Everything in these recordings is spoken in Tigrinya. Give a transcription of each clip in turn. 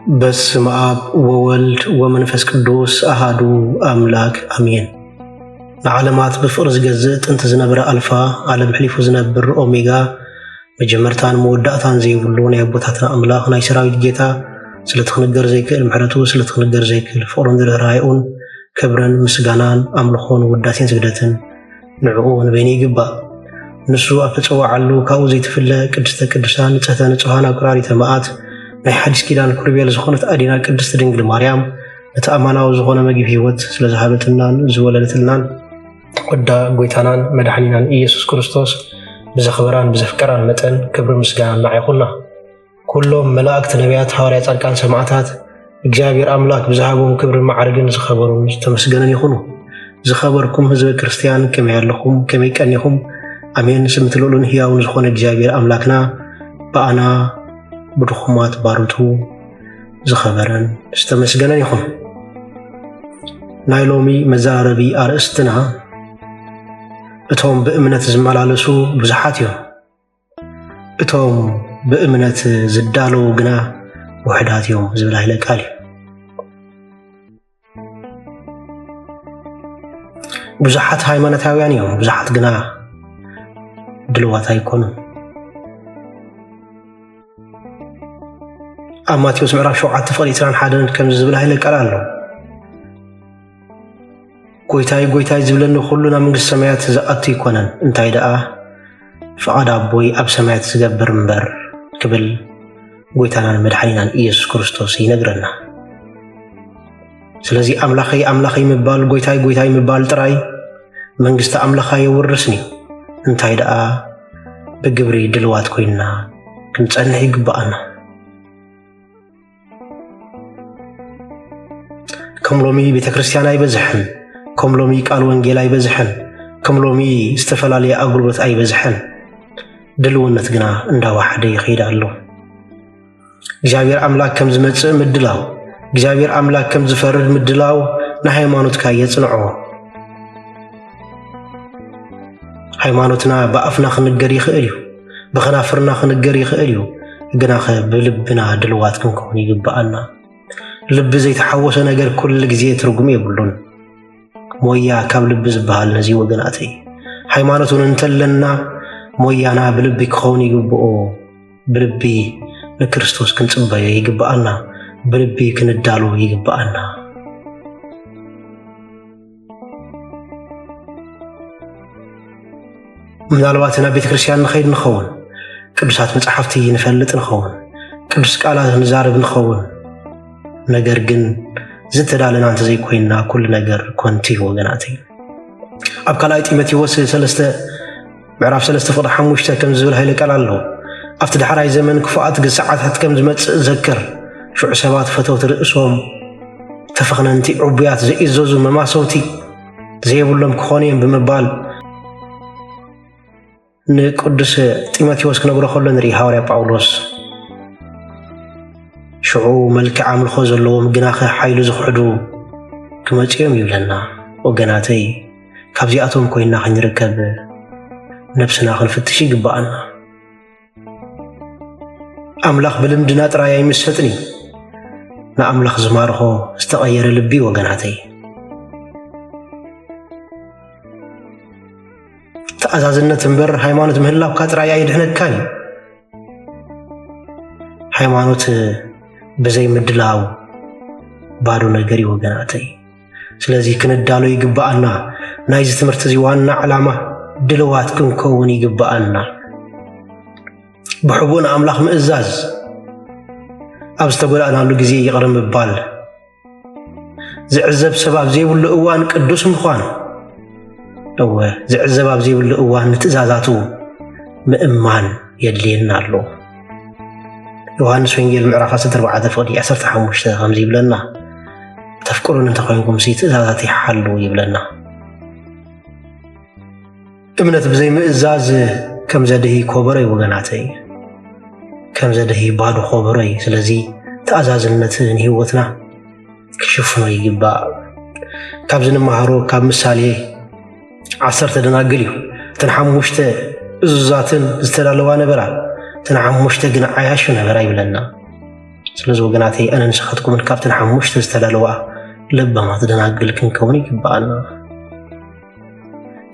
በስመ አብ ወወልድ ወመንፈስ ቅዱስ አሃዱ አምላክ አሜን። ለዓለማት ብፍቅር ዝገዝእ ጥንቲ ዝነበረ አልፋ ዓለም ሕሊፉ ዝነብር ኦሜጋ መጀመርታን መወዳእታን ዘይብሉ ናይ አቦታትና አምላኽ ናይ ሰራዊት ጌታ ስለትኽንገር ዘይክእል ምሕረቱ ስለትኽንገር ዘይክእል ፍቅሩን ርህራሄኡን ክብረን ምስጋናን አምልኾን ውዳሴን ስግደትን ንዕኡ ንበይኒ ይግባእ። ንሱ ኣብ ተፀዋዓሉ ካብኡ ዘይትፍለ ቅድስተ ቅዱሳን ንጽሕተ ንጹሃን አቁራሪተ መዓት ናይ ሓዲስ ኪዳን ኩርቤል ዝኾነት ኣዲና ቅድስት ድንግል ማርያም ነቲ ኣማናዊ ዝኾነ መግቢ ህይወት ስለዝሃበትናን ዝወለደትልናን ወዳ ጎይታናን መድሓኒናን ኢየሱስ ክርስቶስ ብዘኽበራን ብዘፍቀራን መጠን ክብሪ ምስጋና ናዓይኹና። ኩሎም መላእክት ነቢያት ሐዋርያት ጻድቃን ሰማዕታት እግዚአብሔር አምላክ ብዝሃቦም ክብሪ ማዕርግን ዝኸበሩን ዝተመስገነን ይኹኑ። ዝኸበርኩም ህዝበ ክርስቲያን ከመይ ኣለኹም ከመይ ቀኒኹም? አሜን። ስምትልኡልን ሕያውን ዝኾነ እግዚአብሔር አምላክና በአና ብድኹማት ባሮቱ ዝኸበረን ዝተመስገነን ይኹን። ናይ ሎሚ መዛረቢ አርእስትና እቶም ብእምነት ዝመላለሱ ብዙሓት እዮም፣ እቶም ብእምነት ዝዳለዉ ግና ውሕዳት እዮም ዝብል ኃይለ ቃል እዩ። ብዙሓት ሃይማኖታውያን እዮም፣ ብዙሓት ግና ድልዋት ኣይኮኑን። ኣብ ማቴዎስ ምዕራፍ 7:21 ከም ዝብል ኃይለ ቃል ኣሎ። ጎይታይ ጎይታይ ዝብለኒ ኩሉ ናብ መንግስቲ ሰማያት ዝኣቱ ይኮነን እንታይ ደኣ ፍቓድ ኣቦይ ኣብ ሰማያት ዝገብር እምበር ክብል ጎይታናን መድሓኒናን ኢየሱስ ክርስቶስ ይነግረና። ስለዚ ኣምላኸይ ኣምላኸይ ምባል ጎይታይ ጎይታይ ምባል ጥራይ መንግስቲ ኣምላኻ የውርስን እዩ። እንታይ ደኣ ብግብሪ ድልዋት ኮይና ክንጸንሕ ይግባአና። ከም ሎሚ ቤተ ክርስቲያን ኣይበዝሕን፣ ከም ሎሚ ቃል ወንጌል ኣይበዝሕን፣ ከም ሎሚ ዝተፈላለየ ኣገልግሎት ኣይበዝሕን። ድልውነት ግና እንዳዋሕደ ይኸይድ ኣሎ። እግዚአብሔር አምላክ ከም ዝመጽእ ምድላው፣ እግዚአብሔር አምላክ ከም ዝፈርድ ምድላው ንሃይማኖትካ የጽንዖ። ሃይማኖትና በአፍና ክንገር ይኽእል እዩ፣ ብኸናፍርና ክንገር ይኽእል እዩ፣ ግናኸ ብልብና ድልዋት ክንከውን ይግባአና። ልቢ ዘይተሓወሰ ነገር ኩሉ ግዜ ትርጉም የብሉን። ሞያ ካብ ልቢ ዝበሃል ነዚ ወገናተይ ሃይማኖቱን እንተለና ሞያና ብልቢ ክኸውን ይግብኦ። ብልቢ ንክርስቶስ ክንጽበዮ ይግባአና፣ ብልቢ ክንዳሉ ይግባአና። ምናልባት ናብ ቤተ ክርስቲያን ንኸይድ ንኸውን፣ ቅዱሳት መጽሓፍቲ ንፈልጥ ንኸውን፣ ቅዱስ ቃላት ንዛረብ ንኸውን። ነገር ግን ዝተዳለና እንተ ዘይኮይንና ኩሉ ነገር ኮንቲ ወገናተይ። ኣብ ካልኣይ ጢሞቴዎስ 3:5 ከም ዝብል ኃይለ ቃል ኣሎ። ኣብቲ ዳሕራይ ዘመን ክፉኣት ግዝዓታት ከም ዝመጽእ ዘክር። ሽዑ ሰባት ፈተውቲ ርእሶም ተፈኽነንቲ ዕቡያት ዘኢዘዙ መማሰውቲ ዘይብሎም ክኾኑ እዮም ብምባል ንቅዱስ ጢሞቴዎስ ክነግሮ ከሎ ንርኢ ሐዋርያ ጳውሎስ ሽዑ መልክዕ ኣምልኾ ዘለዎም ግናኸ ሓይሉ ዝኽሕዱ ክመጽኦም ይብለና። ወገናተይ ካብዚኣቶም ኮይና ክንርከብ ነብስና ክንፍትሽ ይግባአና። ኣምላኽ ብልምድና ጥራይ ኣይምሰጥን እዩ፣ ንኣምላኽ ዝማርኾ ዝተቐየረ ልቢ ወገናተይ። ተኣዛዝነት እምበር ሃይማኖት ምህላብካ ጥራይ ኣይድሕነካን እዩ። ሃይማኖት ብዘይ ምድላው ባዶ ነገር እዩ ወገናተይ። ስለዚ ክንዳሎ ይግባአና። ናይዚ ትምህርቲ እዚ ዋና ዓላማ ድልዋት ክንከውን ይግባአና። ብሕቡእ ንኣምላኽ ምእዛዝ፣ ኣብ ዝተጎዳእናሉ ግዜ ይቕር ምባል፣ ዝዕዘብ ሰብ ኣብ ዘይብሉ እዋን ቅዱስ ምዃን፣ እወ ዝዕዘብ ኣብ ዘይብሉ እዋን ንትእዛዛቱ ምእማን የድልየና ኣሎ። ዮሐንስ ወንጌል ምዕራፍ 14:15 ከምዚ ይብለና፣ ተፍቅሩን እንተኮይንኩም ትእዛዛት ይሓሉ ይብለና። እምነት ብዘይ ምእዛዝ ከም ዘድሂ ኮበሮ እዩ ወገናተይ፣ ከም ዘድሂ ባዶ ኮበሮ እዩ። ስለዚ ተኣዛዝነት ንህይወትና ክሽፍኖ ይግባእ። ካብዚ ንመሃሮ ካብ ምሳሌ 10 ደናግል እዩ። እተን 5 እዙዛትን ዝተዳለዋ ነበራ፣ ተናዓሙሽተ ግን ዓያሹ ነበር አይብለና ስለዚ ወገናተይ ኣነ ንስኻትኩምን ካብተን 5 ዝተዳለዋ ለባማት ደናግል ክንከውን ይግባአና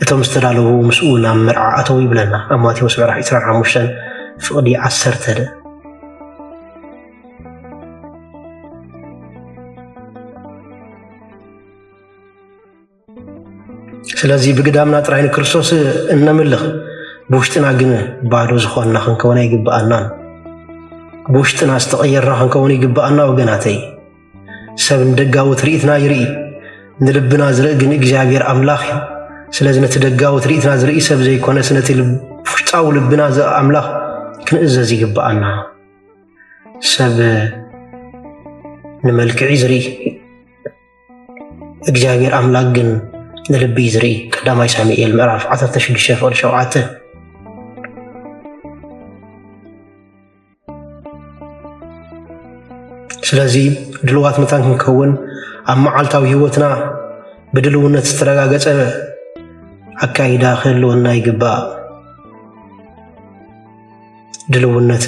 እቶም ዝተዳለዉ ምስኡ ናብ መርዓ ኣተው ይብለና ኣብ ማቴዎስ ምዕራፍ 25 ፍቕዲ 10 ስለዚ ብግዳምና ጥራይ ንክርስቶስ እነምልኽ ብውሽጥና ግን ባዶ ዝኾንና ክንከውን ይግባአናን ብውሽጥና ዝተቐየርና ክንከውን ይግባአና ወገናተይ ሰብ ንደጋዊ ትርኢትና ይርኢ ንልብና ዝርኢ ግን እግዚአብሔር ኣምላኽ እዩ ስለዚ ነቲ ደጋዊ ትርኢትና ዝርኢ ሰብ ዘይኮነስ ነቲ ውሽጣዊ ልብና ኣምላኽ ክንእዘዝ ይግባአና ሰብ ንመልክዒ ዝርኢ እግዚአብሔር ኣምላኽ ግን ንልቢ ዝርኢ ቀዳማይ ሳሙኤል ምዕራፍ 16:7 ስለዚ ድልዋት መታን ክንከውን ኣብ መዓልታዊ ህይወትና ብድልውነት ዝተረጋገፀ ኣካይዳ ክህልወና ይግባእ ድልውነት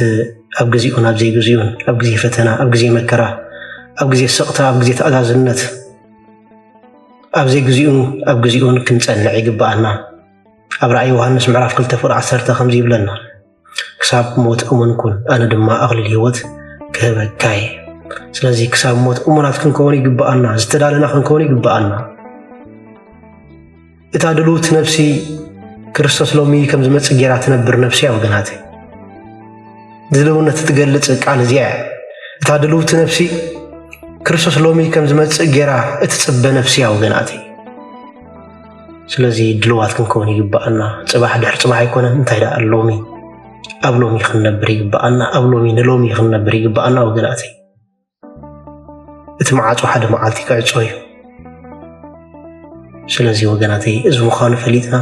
ኣብ ግዚኡን ኣብ ዘይግዚኡን ኣብ ግዜ ፈተና ኣብ ግዜ መከራ ኣብ ግዜ ስቕታ ኣብ ግዜ ተኣዛዝነት ኣብ ዘይግዚኡን ኣብ ግዚኡን ክንጸንዕ ይግባአና ኣብ ራእይ ዮሐንስ ምዕራፍ 2:10 ከምዚ ይብለና ክሳብ ሞት እሙን ኩን ኣነ ድማ ኣቕሊል ህይወት ክህበካ ስለዚ ክሳብ ሞት እሙናት ክንከውን ይግባአና ዝተዳለና ክንከውን ይግባአና እታ ድልውት ነፍሲ ክርስቶስ ሎሚ ከም ዝመጽእ ጌራ ትነብር ነፍሲ ወገናተይ ድልውነት ትገልጽ ቃል እዚኣ እታ ድልውት ነፍሲ ክርስቶስ ሎሚ ከም ዝመጽእ ጌራ እትጽበ ነፍሲ ወገናተይ ስለዚ ድልዋት ክንከውን ይግባአና ጽባሕ ድሕሪ ጽባሕ ኣይኮነን እንታይ ዳ ሎሚ ኣብ ሎሚ ክንነብር ይግባአና ኣብ ሎሚ ንሎሚ ክንነብር ይግባአና ወገናተይ እቲ መዓጾ ሓደ መዓልቲ ክዕጾ እዩ ስለዚ ወገናተይ እዚ ምዃኑ ፈሊጥና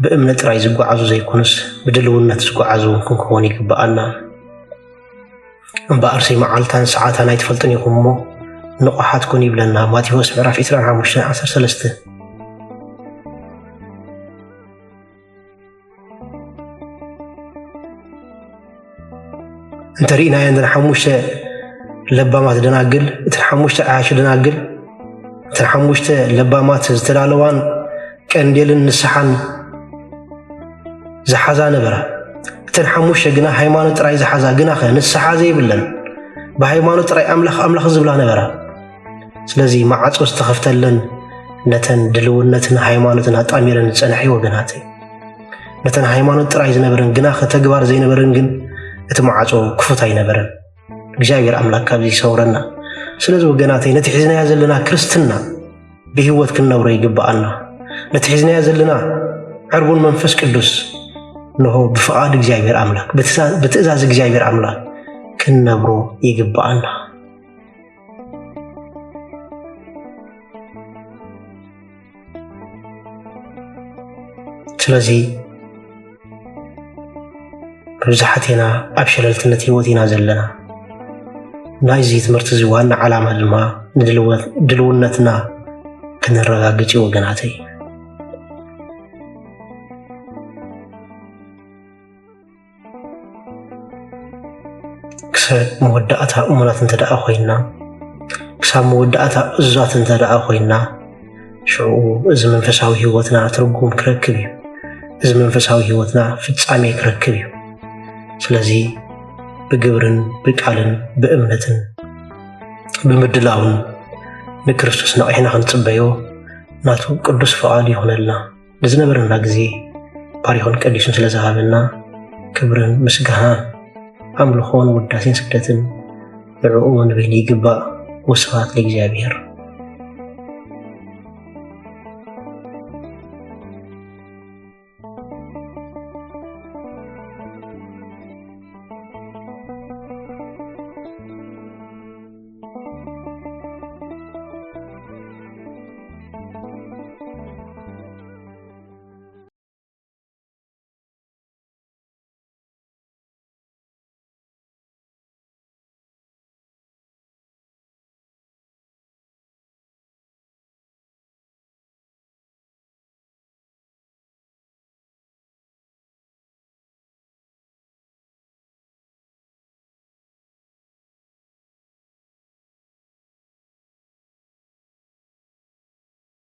ብእምነት ጥራይ ዝጓዓዙ ዘይኮኑስ ብድልውነት ዝጓዓዙ ክንከውን ይግባአና እምበኣር መዓልታን ሰዓታን ኣይትፈልጡን ኢኹም እሞ ንቑሓት ኩን ይብለና ማቴዎስ ምዕራፍ 25:13 እንተሪእና የንደን 5 ለባማት ደናግል እተን 5 ኣያሽ ደናግል እተን 5 ለባማት ዝተዳለዋን ቀንዴልን ንስሓን ዝሓዛ ነበራ እተን 5 ግና ሃይማኖት ጥራይ ዝሓዛ ግና ንስሓ ዘይብለን ብሃይማኖት ጥራይ ኣምላኽ ዝብላ ነበራ ስለዚ ማዓጾ ዝተኸፍተለን ነተን ድልውነትን ሃይማኖትን ኣጣሚረን ዝጸንሐ ወገናተይ ነተን ሃይማኖት ጥራይ ዝነበረን ግና ከተግባር ዘይነበረን ግን እቲ ማዓጾ ክፉት ኣይነበረን እግዚአብሔር ኣምላኽ ካብዚ ይሰውረና ስለዚ ወገናተይ ነቲ ሒዝናያ ዘለና ክርስትና ብህይወት ክንነብሮ ይግባአና ነቲ ሒዝናያ ዘለና ዕርቡን መንፈስ ቅዱስ ነሆ ብፍቃድ እግዚአብሔር ኣምላኽ ብትእዛዝ እግዚአብሔር ኣምላኽ ክንነብሮ ይግባአና ስለዚ ብዛሓቴና ኣብ ሸለልትነት ህይወት ኢና ዘለና ናይዚ ትምህርቲ እዚ ዋና ዓላማ ድማ ንድልውነትና ክንረጋግጽ ወገናተይ ክሳብ መወዳእታ እሙናት እንተደኣ ኮይና ክሳብ መወዳእታ እዙዛት እንተደኣ ኮይና ሽዑ እዚ መንፈሳዊ ህይወትና ትርጉም ክረክብ እዩ እዚ መንፈሳዊ ህይወትና ፍጻሜ ክረክብ እዩ ስለዚ ብግብርን ብቃልን ብእምነትን ብምድላውን ንክርስቶስ ነቂሕና ክንጽበዮ ናቱ ቅዱስ ፍቃድ ይኹነልና ንዝነበረና ግዜ ባሪኹን ቀዲሱን ስለዝሃበና ክብርን ምስጋናን ኣምልኾን ውዳሴን ስግደትን ንዕኡ ንበይን ይግባእ ወስብሐት ለእግዚአብሔር